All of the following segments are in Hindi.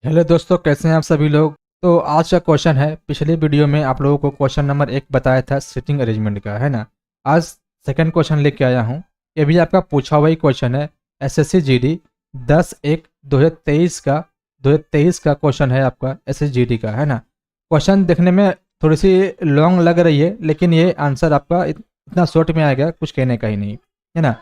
हेलो दोस्तों, कैसे हैं आप सभी लोग। तो आज का क्वेश्चन है, पिछले वीडियो में आप लोगों को क्वेश्चन नंबर 1 बताया था सीटिंग अरेंजमेंट का, है ना। आज सेकंड क्वेश्चन लेके आया हूँ। ये भी आपका पूछा हुआ ही क्वेश्चन है। एसएससी जीडी 10/1/2023 का 2023 का क्वेश्चन है आपका, एसएससी जीडी का, है ना। क्वेश्चन देखने में थोड़ी सी लॉन्ग लग रही है, लेकिन ये आंसर आपका इतना शॉर्ट में आएगा, कुछ कहने का ही नहीं, है ना।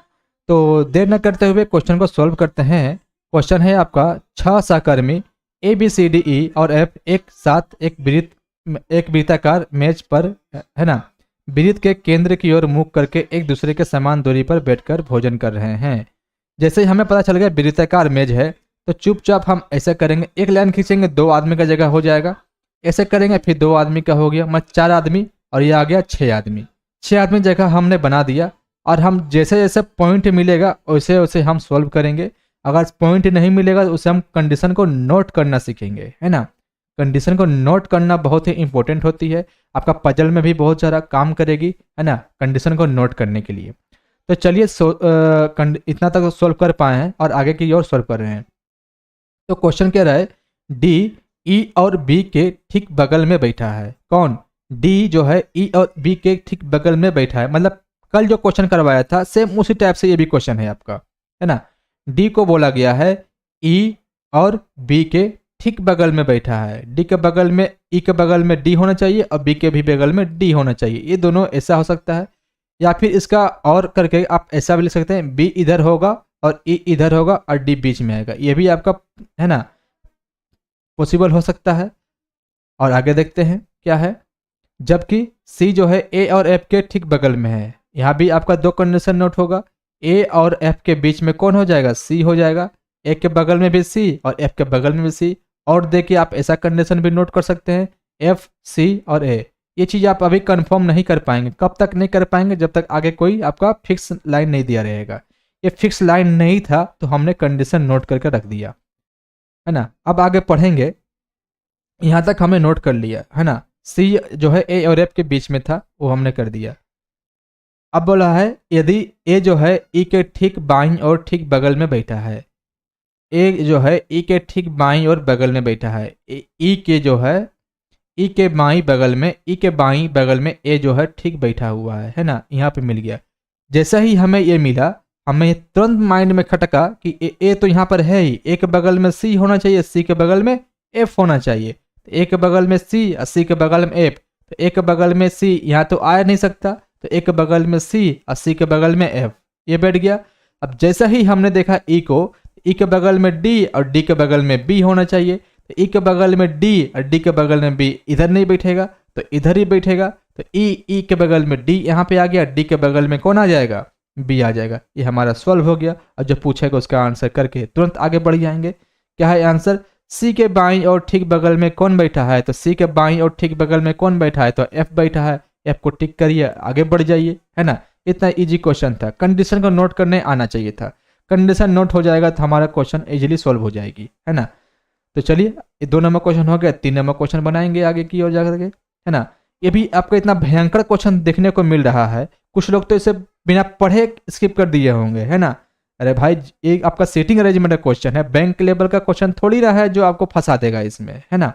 तो देर न करते हुए क्वेश्चन को सॉल्व करते हैं। क्वेश्चन है आपका, 6 सहकर्मी A B C D E और एफ एक साथ एक वृत्ताकार मेज पर, है ना, वृत्त के केंद्र की ओर मुख करके एक दूसरे के समान दूरी पर बैठकर भोजन कर रहे हैं। जैसे ही हमें पता चल गया वृत्ताकार मेज है, तो चुपचाप हम ऐसा करेंगे, एक लाइन खींचेंगे, 2 आदमी का जगह हो जाएगा। ऐसे करेंगे, फिर 2 आदमी का हो गया, मतलब 4 आदमी, और ये आ गया 6 आदमी। 6 आदमी जगह हमने बना दिया। और हम जैसे जैसे पॉइंट मिलेगा वैसे वैसे हम सोल्व करेंगे। अगर पॉइंट नहीं मिलेगा तो उसे हम कंडीशन को नोट करना सीखेंगे, है ना। कंडीशन को नोट करना बहुत ही इंपॉर्टेंट होती है, आपका पजल में भी बहुत ज़्यादा काम करेगी, है ना, कंडीशन को नोट करने के लिए। तो चलिए इतना तक सोल्व कर पाए हैं और आगे की ओर सोल्व कर रहे हैं। तो क्वेश्चन क्या रहा है, डी ई और बी के ठीक बगल में बैठा है। कौन? डी जो है ई और बी के ठीक बगल में बैठा है, मतलब कल जो क्वेश्चन करवाया था सेम उसी टाइप से ये भी क्वेश्चन है आपका, है ना। डी को बोला गया है ई और बी के ठीक बगल में बैठा है। डी के बगल में, ई के बगल में डी होना चाहिए और बी के भी बगल में डी होना चाहिए। ये दोनों ऐसा हो सकता है, या फिर इसका और करके आप ऐसा भी लिख सकते हैं, बी इधर होगा और ई इधर होगा और डी बीच में आएगा। ये भी आपका, है ना, पॉसिबल हो सकता है। और आगे देखते हैं क्या है। जबकि सी जो है ए और एफ के ठीक बगल में है, यहाँ भी आपका 2 कंडीशन नोट होगा। ए और एफ के बीच में कौन हो जाएगा? सी हो जाएगा। ए के बगल में भी सी और एफ के बगल में भी सी। और देखिए आप ऐसा कंडीशन भी नोट कर सकते हैं, एफ सी और ए। ये चीज़ आप अभी कंफर्म नहीं कर पाएंगे। कब तक नहीं कर पाएंगे? जब तक आगे कोई आपका फिक्स लाइन नहीं दिया रहेगा। ये फिक्स लाइन नहीं था तो हमने कंडीशन नोट करके रख दिया, है ना। अब आगे पढ़ेंगे। यहाँ तक हमने नोट कर लिया, है ना। सी जो है ए और एफ के बीच में था, वो हमने कर दिया। अब बोला है, यदि ए जो है ई के ठीक बाईं और ठीक बगल में बैठा है, ए जो है ई के ठीक बाईं और बगल में बैठा है, ई के जो है ई के बाईं बगल में, ई के बाईं बगल में ए जो है ठीक बैठा हुआ है ना। यहाँ पे मिल गया। जैसा ही हमें ये मिला, हमें तुरंत माइंड में खटका कि ए तो यहाँ पर है ही, ए के बगल में सी होना चाहिए, सी के बगल में एफ होना चाहिए। तो ए के बगल में सी और सी के बगल में एफ, तो ए के बगल में सी यहाँ तो आ नहीं सकता, तो ए के बगल में सी और सी के बगल में एफ, ये बैठ गया। अब जैसा ही हमने देखा ई को, ई के बगल में डी और डी के बगल में बी होना चाहिए, तो ई के बगल में डी और डी के बगल में बी इधर नहीं बैठेगा तो इधर ही बैठेगा। तो ई के बगल में डी यहाँ पे आ गया, डी के बगल में कौन आ जाएगा? बी आ जाएगा। ये हमारा सॉल्व हो गया। और जो पूछेगा उसका आंसर करके तुरंत आगे बढ़ जाएंगे। क्या है आंसर? सी के बाईं और ठीक बगल में कौन बैठा है? तो सी के बाईं और ठीक बगल में कौन बैठा है? तो एफ बैठा है। एफ को टिक करिए, आगे बढ़ जाइए, है ना। इतना इजी क्वेश्चन था, कंडीशन को नोट करने आना चाहिए था। कंडीशन नोट हो जाएगा तो हमारा क्वेश्चन इजीली सॉल्व हो जाएगी, है ना। तो चलिए, ये 2 नंबर क्वेश्चन हो गया, 3 नंबर क्वेश्चन बनाएंगे आगे की ओर जाकर के, है ना। ये भी आपको इतना भयंकर क्वेश्चन देखने को मिल रहा है, कुछ लोग तो इसे बिना पढ़े स्किप कर दिए होंगे, है ना। अरे भाई, ये आपका सीटिंग अरेंजमेंट का क्वेश्चन है, बैंक लेवल का क्वेश्चन थोड़ी रहा है जो आपको फंसा देगा इसमें, है ना।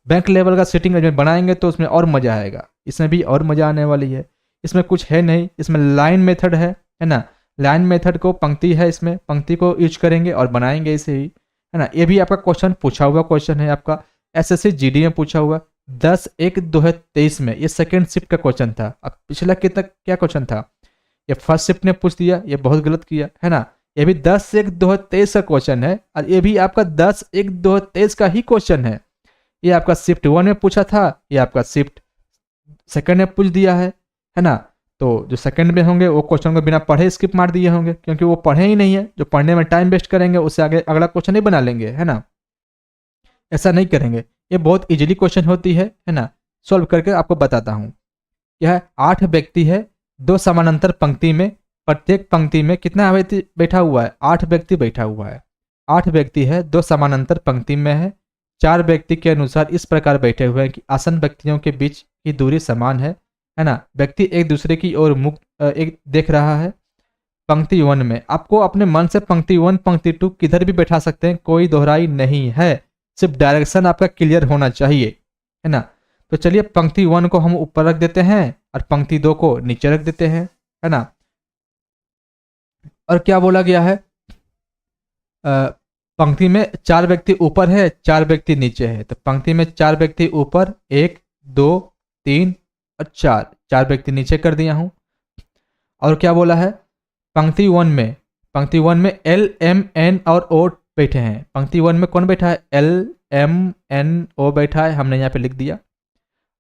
बैंक लेवल का सीटिंग अरेंजमेंट बनाएंगे तो उसमें और मजा आएगा, इसमें भी और मजा आने वाली है। इसमें कुछ है नहीं, इसमें लाइन मेथड है ना। लाइन मेथड को पंक्ति है, इसमें पंक्ति को यूज करेंगे और बनाएंगे इसे ही, है ना। ये भी आपका क्वेश्चन पूछा हुआ क्वेश्चन है, आपका एसएससी जीडी में पूछा हुआ 10/1/2023 में। ये सेकेंड शिफ्ट का क्वेश्चन था। अब पिछला कितना क्या क्वेश्चन था? ये फर्स्ट शिफ्ट ने पूछ दिया, ये बहुत गलत किया, है ना। ये भी 10/1/2023 का क्वेश्चन है और ये भी आपका 10/1/2023 का ही क्वेश्चन है। ये आपका शिफ्ट 1 में पूछा था, ये आपका शिफ्ट सेकंड में पूछ दिया है ना। तो जो सेकंड में होंगे वो क्वेश्चन को बिना पढ़े स्किप मार दिए होंगे, क्योंकि वो पढ़े ही नहीं है। जो पढ़ने में टाइम वेस्ट करेंगे उससे आगे अगला क्वेश्चन नहीं बना लेंगे, है ना। ऐसा नहीं करेंगे। ये बहुत इजीली क्वेश्चन होती है ना। सॉल्व करके आपको बताता हूँ। यह 8 व्यक्ति है 2 समानांतर पंक्ति में, प्रत्येक पंक्ति में कितना व्यक्ति बैठा हुआ है? 8 व्यक्ति बैठा हुआ है। 8 व्यक्ति है 2 समानांतर पंक्ति में है। 4 व्यक्ति के अनुसार इस प्रकार बैठे हुए हैं कि आसन व्यक्तियों के बीच की दूरी समान है ना। व्यक्ति एक दूसरे की ओर मुख एक देख रहा है। पंक्ति 1 में आपको अपने मन से पंक्ति 1 पंक्ति 2 किधर भी बैठा सकते हैं, कोई दोहराई नहीं है। सिर्फ डायरेक्शन आपका क्लियर होना चाहिए, है ना। तो चलिए पंक्ति 1 को हम ऊपर रख देते हैं और पंक्ति 2 को नीचे रख देते हैं, है ना। और क्या बोला गया है, पंक्ति में 4 व्यक्ति ऊपर है, 4 व्यक्ति नीचे है। तो पंक्ति में 4 व्यक्ति ऊपर, 1 2 3 और 4 व्यक्ति नीचे कर दिया हूं। और क्या बोला है, पंक्ति 1 में एल एम एन और ओ बैठे हैं। पंक्ति 1 में कौन बैठा है, एल एम एन ओ बैठा है, हमने यहाँ पे लिख दिया।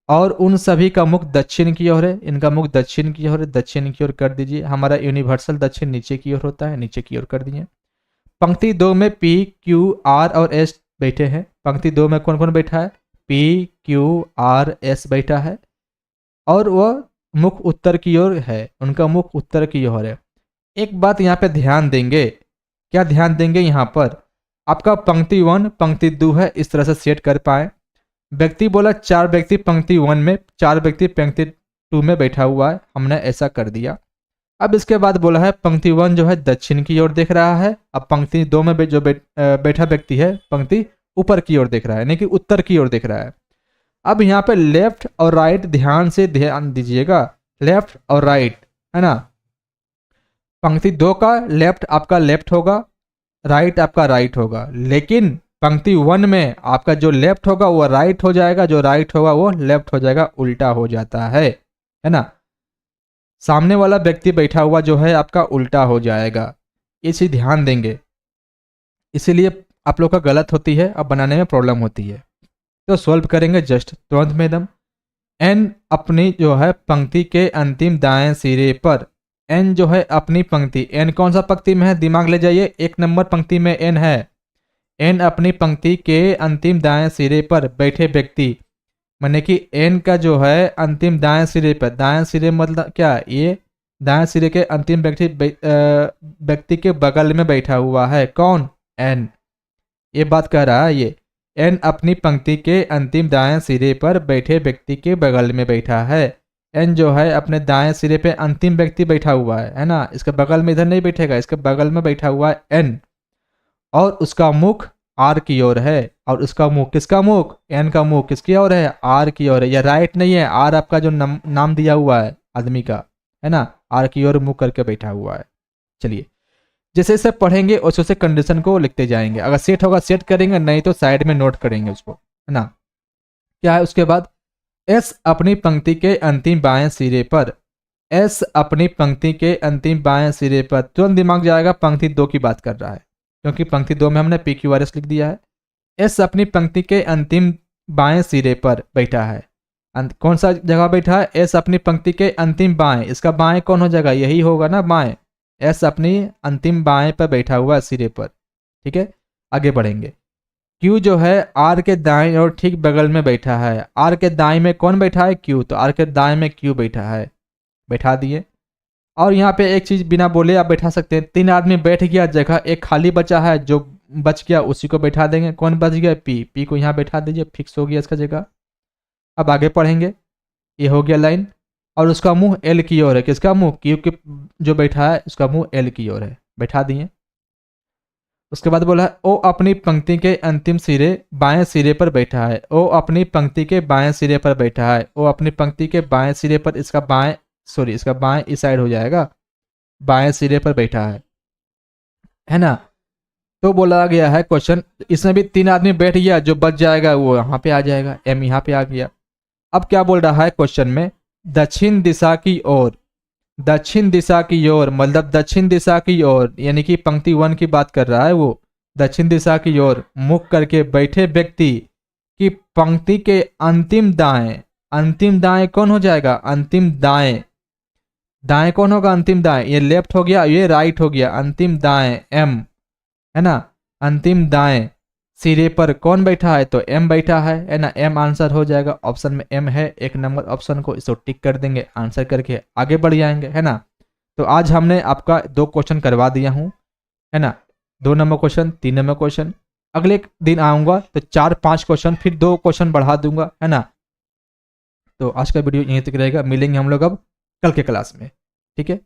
और उन सभी का मुख दक्षिण की ओर है, इनका मुख दक्षिण की ओर है, दक्षिण की ओर कर दीजिए। हमारा यूनिवर्सल दक्षिण नीचे की ओर होता है, नीचे की ओर कर दिए। पंक्ति 2 में पी क्यू आर और एस बैठे हैं। पंक्ति 2 में कौन कौन बैठा है, पी क्यू आर एस बैठा है और वह मुख उत्तर की ओर है, उनका मुख उत्तर की ओर है। एक बात यहाँ पे ध्यान देंगे, क्या ध्यान देंगे, यहाँ पर आपका पंक्ति 1 पंक्ति 2 है, इस तरह से सेट कर पाए। व्यक्ति बोला 4 व्यक्ति पंक्ति 1 में, 4 व्यक्ति पंक्ति 2 में बैठा हुआ है, हमने ऐसा कर दिया। अब इसके बाद बोला है पंक्ति 1 जो है दक्षिण की ओर देख रहा है, अब पंक्ति 2 में जो बैठा व्यक्ति है पंक्ति ऊपर की ओर देख रहा है, यानी कि उत्तर की ओर देख रहा है। अब यहाँ पे लेफ्ट और राइट ध्यान से ध्यान दीजिएगा, लेफ्ट और राइट, है ना। पंक्ति 2 का लेफ्ट आपका लेफ्ट होगा, राइट आपका राइट होगा, लेकिन पंक्ति 1 में आपका जो लेफ्ट होगा वो राइट हो जाएगा, जो राइट होगा वो लेफ्ट हो जाएगा, उल्टा हो जाता है ना। सामने वाला व्यक्ति बैठा हुआ जो है आपका उल्टा हो जाएगा, ये चीज ध्यान देंगे, इसीलिए आप लोग का गलत होती है, अब बनाने में प्रॉब्लम होती है। तो सॉल्व करेंगे जस्ट तुरंत में एकदम। एन अपनी जो है पंक्ति के अंतिम दाएं सिरे पर, एन जो है अपनी पंक्ति, एन कौन सा पंक्ति में है, दिमाग ले जाइए, 1 नंबर पंक्ति में एन है। एन अपनी पंक्ति के अंतिम दाएं सिरे पर बैठे व्यक्ति, माने कि एन का जो है अंतिम दाएं सिरे पर, दाएं सिरे मतलब क्या, ये दाएं सिरे के अंतिम व्यक्ति के बगल में बैठा हुआ है, कौन, एन। ये बात कह रहा है ये, एन अपनी पंक्ति के अंतिम दाएं सिरे पर बैठे व्यक्ति के बगल में बैठा है। एन जो है अपने दाएं सिरे पे अंतिम व्यक्ति बैठा हुआ है ना, इसके बगल में इधर नहीं बैठेगा, इसके बगल में बैठा हुआ है एन, और उसका मुख आर की ओर है। और उसका मुख, किसका मुख, एन का मुख किसकी ओर है, आर की ओर है। यह राइट नहीं है, आर आपका जो नाम दिया हुआ है आदमी का, है ना, आर की ओर मुख करके बैठा हुआ है। चलिए जैसे जैसे पढ़ेंगे उस वैसे कंडीशन को लिखते जाएंगे, अगर सेट होगा सेट करेंगे, नहीं तो साइड में नोट करेंगे उसको, है ना। क्या है उसके बाद, एस अपनी पंक्ति के अंतिम बाएं सिरे पर, एस अपनी पंक्ति के अंतिम बाएं सिरे पर, तुरंत दिमाग जाएगा पंक्ति 2 की बात कर रहा है, क्योंकि पंक्ति 2 में हमने पी क्यू आर एस लिख दिया है। एस अपनी पंक्ति के अंतिम बाएं सिरे पर बैठा है, कौन सा जगह बैठा है, एस अपनी पंक्ति के अंतिम बाएं, इसका बाएं कौन हो जाएगा, यही होगा ना बाएं, एस अपनी अंतिम बाएं पर बैठा हुआ है सिरे पर, ठीक है। आगे बढ़ेंगे, क्यू जो है आर के दाएं और ठीक बगल में बैठा है, आर के दाएं में कौन बैठा है, क्यू, तो आर के दाएं में क्यू बैठा है, बैठा दिए। और यहाँ पे एक चीज बिना बोले आप बैठा सकते हैं, 3 आदमी बैठ गया, जगह एक खाली बचा है, जो बच गया उसी को बैठा देंगे, कौन बच गया, पी, पी को यहाँ बैठा दीजिए, फिक्स हो गया इसका जगह। अब आगे पढ़ेंगे, ये हो गया लाइन, और उसका मुंह एल की ओर है, किसका मुंह, क्यू के जो बैठा है उसका मुंह एल की ओर है, बैठा दिए। उसके बाद बोला है ओ अपनी पंक्ति के अंतिम सिरे बाएं सिरे पर बैठा है, ओ अपनी पंक्ति के बाएं सिरे पर बैठा है, ओ अपनी पंक्ति के बाएं सिरे पर, इसका बाएं, सॉरी इसका बाएं इस साइड हो जाएगा, बाएं सिरे पर बैठा है ना। तो बोला गया है क्वेश्चन, इसमें भी 3 आदमी बैठ गया, जो बच जाएगा वो यहाँ पे आ जाएगा, एम यहाँ पे आ गया। अब क्या बोल रहा है क्वेश्चन में, दक्षिण दिशा की ओर, दक्षिण दिशा की ओर मतलब दक्षिण दिशा की ओर, यानी कि पंक्ति 1 की बात कर रहा है वो, दक्षिण दिशा की ओर मुख करके बैठे व्यक्ति की पंक्ति के अंतिम दाएं, अंतिम दाएं कौन हो जाएगा, अंतिम दाएं, दाएं कौन होगा, अंतिम दाएं, ये लेफ्ट हो गया, ये राइट हो गया, अंतिम दाएं एम, है ना। अंतिम दाएं सिरे पर कौन बैठा है, तो एम बैठा है ना, एम आंसर हो जाएगा, ऑप्शन में एम है, 1 नंबर ऑप्शन को इसको टिक कर देंगे, आंसर करके आगे बढ़ जाएंगे, है ना। तो आज हमने आपका 2 क्वेश्चन करवा दिया हूं, है ना, 2 नंबर क्वेश्चन, 3 नंबर क्वेश्चन। अगले दिन आऊंगा तो 4-5 क्वेश्चन, फिर 2 क्वेश्चन बढ़ा दूंगा, है ना। तो आज का वीडियो यहीं तक रहेगा, मिलेंगे हम लोग अब कल के क्लास में, ठीक है।